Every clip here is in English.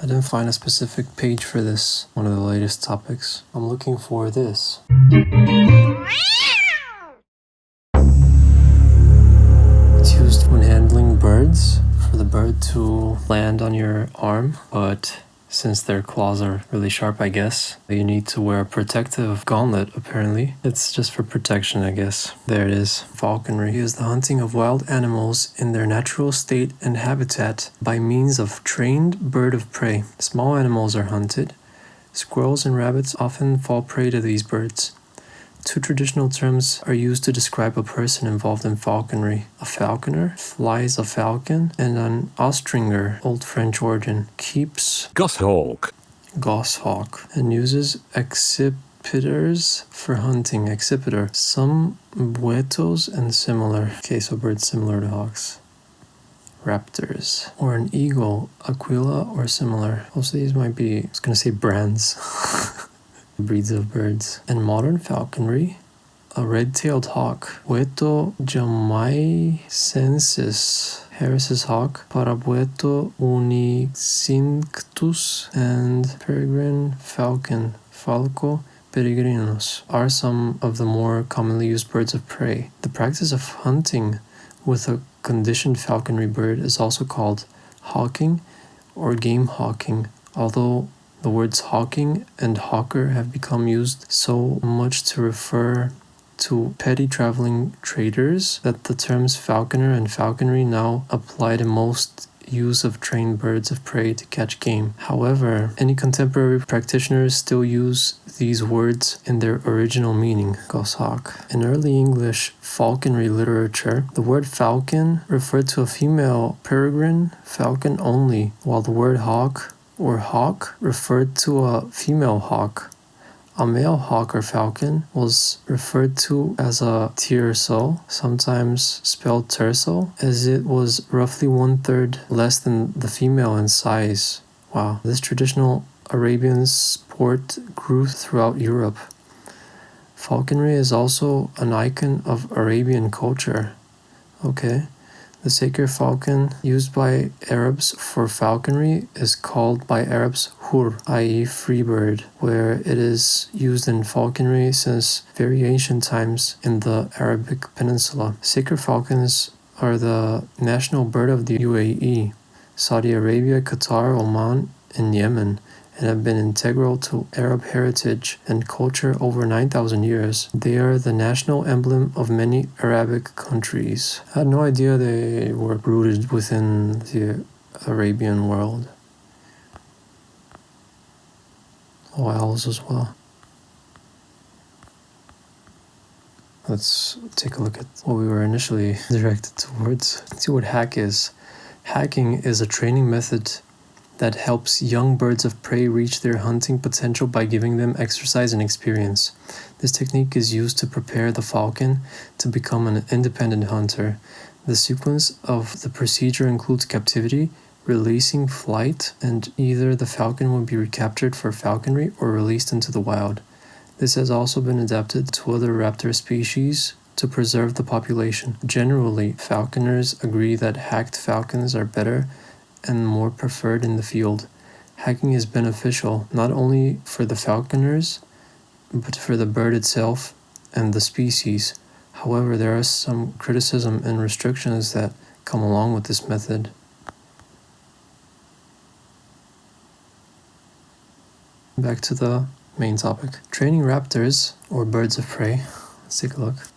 I didn't find a specific page for this, one of the latest topics. I'm looking for this. It's used when handling birds, for the bird to land on your arm, but since their claws are really sharp, I guess, you need to wear a protective gauntlet, apparently. It's just for protection, I guess. There it is. Falconry is the hunting of wild animals in their natural state and habitat by means of trained bird of prey. Small animals are hunted. Squirrels and rabbits often fall prey to these birds. Two traditional terms are used to describe a person involved in falconry. A falconer flies a falcon, and an ostringer, Old French origin, keeps goshawk, and uses accipiters for hunting. Accipiter, some buetos and similar. Okay, so birds similar to hawks. Raptors, or an eagle, aquila or similar. Most of these might be, I was gonna say brands. Breeds of birds. In modern falconry, a red-tailed hawk, Bueto jamaicensis, Harris's hawk, Parabueto unicinctus, and peregrine falcon, Falco peregrinus, are some of the more commonly used birds of prey. The practice of hunting with a conditioned falconry bird is also called hawking or game hawking, although the words hawking and hawker have become used so much to refer to petty traveling traders that the terms falconer and falconry now apply to most use of trained birds of prey to catch game. However, any contemporary practitioners still use these words in their original meaning, goshawk. In early English falconry literature, the word falcon referred to a female peregrine falcon only, while the word hawk or hawk referred to a female hawk. A male hawk or falcon was referred to as a tiercel, sometimes spelled tercel, as it was roughly 1/3 less than the female in size. Wow. This traditional Arabian sport grew throughout Europe. Falconry is also an icon of Arabian culture. Okay. The sacred falcon used by Arabs for falconry is called by Arabs hur, i.e. free bird, where it is used in falconry since very ancient times in the Arabic Peninsula. Sacred falcons are the national bird of the UAE, Saudi Arabia, Qatar, Oman, and Yemen, and have been integral to Arab heritage and culture over 9,000 years. They are the national emblem of many Arabic countries. I had no idea they were rooted within the Arabian world. Owls as well. Let's take a look at what we were initially directed towards. Let's see what hack is. Hacking is a training method that helps young birds of prey reach their hunting potential by giving them exercise and experience. This technique is used to prepare the falcon to become an independent hunter. The sequence of the procedure includes captivity, releasing, flight, and either the falcon will be recaptured for falconry or released into the wild. This has also been adapted to other raptor species to preserve the population. Generally, falconers agree that hacked falcons are better and more preferred in the field. Hacking is beneficial not only for the falconers, but for the bird itself and the species. However, there are some criticism and restrictions that come along with this method. Back to the main topic. Training raptors, or birds of prey, let's take a look,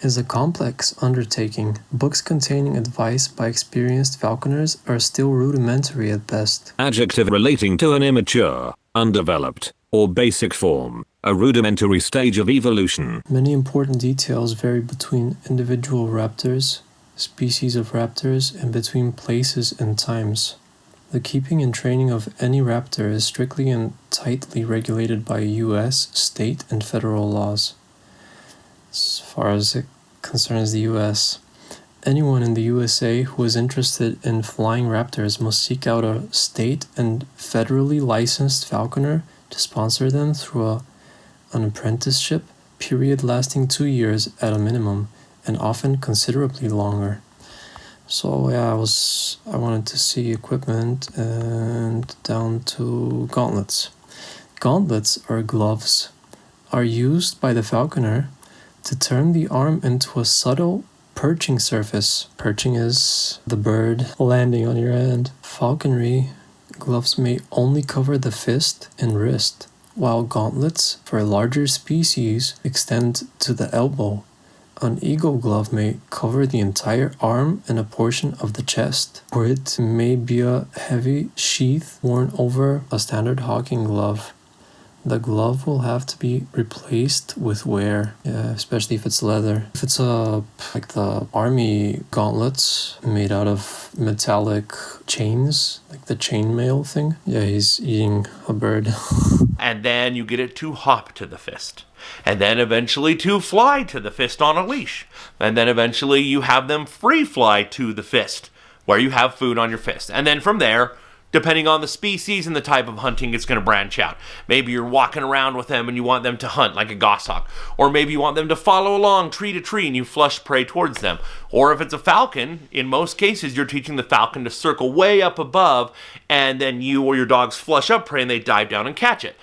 is a complex undertaking. Books containing advice by experienced falconers are still rudimentary at best. Adjective relating to an immature, undeveloped, or basic form, a rudimentary stage of evolution. Many important details vary between individual raptors, species of raptors, and between places and times. The keeping and training of any raptor is strictly and tightly regulated by U.S., state, and federal laws. As far as it concerns the US, anyone in the USA who is interested in flying raptors must seek out a state and federally licensed falconer to sponsor them through an apprenticeship period lasting 2 years at a minimum, and often considerably longer. So yeah, I wanted to see equipment and down to gauntlets. Gauntlets or gloves are used by the falconer to turn the arm into a subtle perching surface. Perching is the bird landing on your hand. Falconry gloves may only cover the fist and wrist, while gauntlets for larger species extend to the elbow. An eagle glove may cover the entire arm and a portion of the chest, or it may be a heavy sheath worn over a standard hawking glove. The glove will have to be replaced with wear, especially if it's leather. If it's like the army gauntlets made out of metallic chains, like the chainmail thing, yeah, he's eating a bird. And then you get it to hop to the fist. And then eventually to fly to the fist on a leash. And then eventually you have them free fly to the fist, where you have food on your fist. And then from there, depending on the species and the type of hunting, it's going to branch out. Maybe you're walking around with them and you want them to hunt like a goshawk. Or maybe you want them to follow along tree to tree and you flush prey towards them. Or if it's a falcon, in most cases, you're teaching the falcon to circle way up above and then you or your dogs flush up prey and they dive down and catch it.